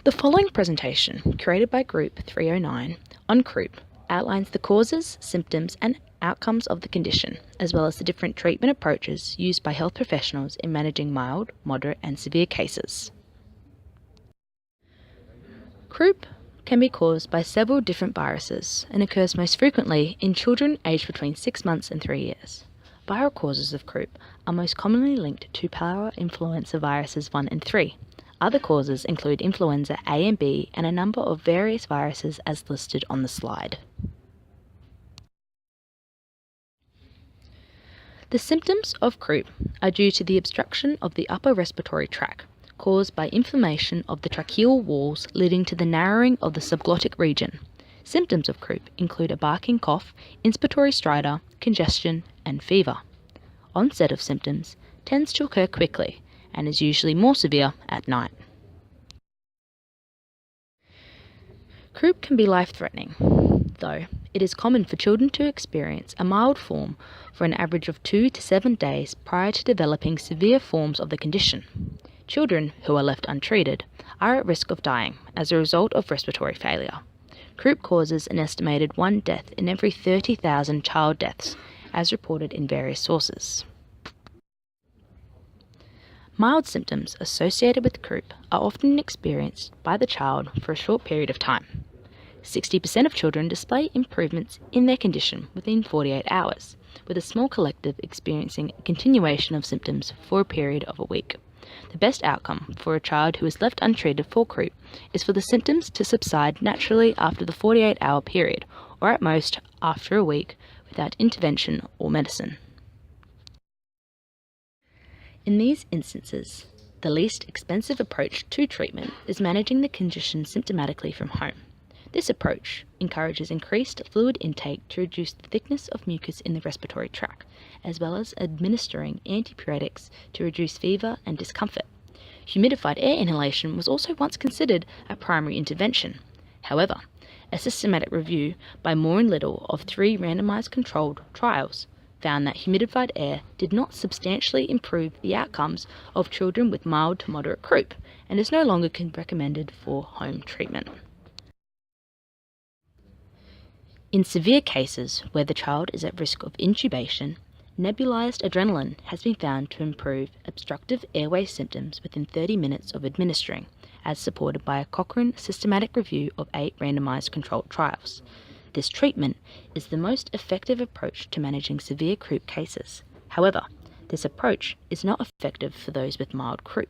The following presentation, created by Group 309 on croup, outlines the causes, symptoms and outcomes of the condition, as well as the different treatment approaches used by health professionals in managing mild, moderate and severe cases. Croup can be caused by several different viruses and occurs most frequently in children aged between 6 months and 3 years. Viral causes of croup are most commonly linked to parainfluenza viruses 1 and 3. Other causes include influenza A and B and a number of various viruses as listed on the slide. The symptoms of croup are due to the obstruction of the upper respiratory tract, caused by inflammation of the tracheal walls leading to the narrowing of the subglottic region. Symptoms of croup include a barking cough, inspiratory stridor, congestion, and fever. Onset of symptoms tends to occur quickly and is usually more severe at night. Croup can be life-threatening, though it is common for children to experience a mild form for an average of 2 to 7 days prior to developing severe forms of the condition. Children who are left untreated are at risk of dying as a result of respiratory failure. Croup causes an estimated 1 death in every 30,000 child deaths, as reported in various sources. Mild symptoms associated with croup are often experienced by the child for a short period of time. 60% of children display improvements in their condition within 48 hours, with a small collective experiencing a continuation of symptoms for a period of a week. The best outcome for a child who is left untreated for croup is for the symptoms to subside naturally after the 48-hour period, or at most after a week, without intervention or medicine. In these instances, the least expensive approach to treatment is managing the condition symptomatically from home. This approach encourages increased fluid intake to reduce the thickness of mucus in the respiratory tract, as well as administering antipyretics to reduce fever and discomfort. Humidified air inhalation was also once considered a primary intervention. However, a systematic review by Moore and Little of 3 randomized controlled trials found that humidified air did not substantially improve the outcomes of children with mild to moderate croup and is no longer recommended for home treatment. In severe cases where the child is at risk of intubation, nebulized adrenaline has been found to improve obstructive airway symptoms within 30 minutes of administering, as supported by a Cochrane systematic review of 8 randomized controlled trials. This treatment is the most effective approach to managing severe croup cases. However, this approach is not effective for those with mild croup.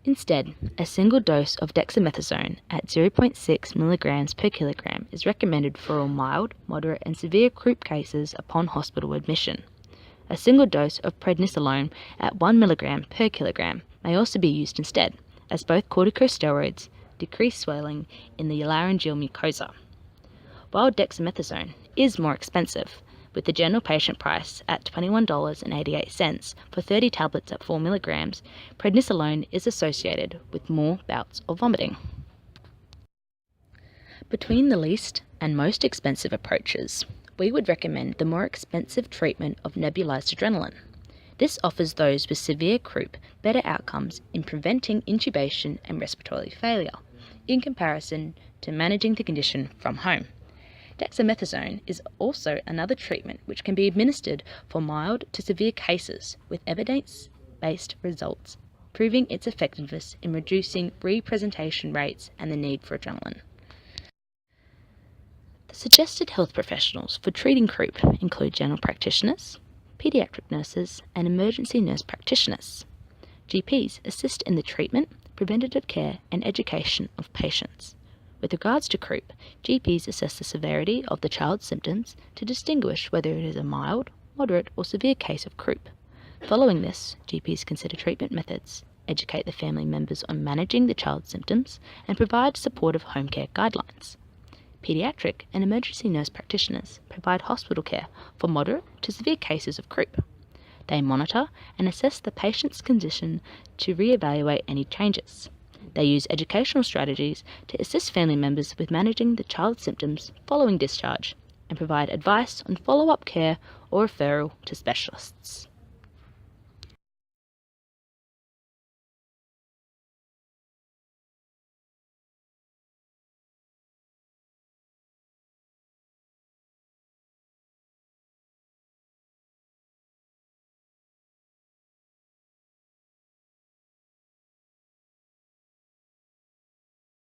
Instead, a single dose of dexamethasone at 0.6 mg per kilogram is recommended for all mild, moderate and severe croup cases upon hospital admission. A single dose of prednisolone at 1 mg per kilogram may also be used instead, as both corticosteroids decrease swelling in the laryngeal mucosa. While dexamethasone is more expensive, with the general patient price at $21.88 for 30 tablets at 4 mg, prednisolone is associated with more bouts of vomiting. Between the least and most expensive approaches, we would recommend the more expensive treatment of nebulized adrenaline. This offers those with severe croup better outcomes in preventing intubation and respiratory failure, in comparison to managing the condition from home. Dexamethasone is also another treatment which can be administered for mild to severe cases with evidence-based results, proving its effectiveness in reducing representation rates and the need for adrenaline. The suggested health professionals for treating croup include general practitioners, pediatric nurses, and emergency nurse practitioners. GPs assist in the treatment, preventative care, and education of patients. With regards to croup, GPs assess the severity of the child's symptoms to distinguish whether it is a mild, moderate, or severe case of croup. Following this, GPs consider treatment methods, educate the family members on managing the child's symptoms, and provide supportive home care guidelines. Pediatric and emergency nurse practitioners provide hospital care for moderate to severe cases of croup. They monitor and assess the patient's condition to re-evaluate any changes. They use educational strategies to assist family members with managing the child's symptoms following discharge and provide advice on follow-up care or referral to specialists.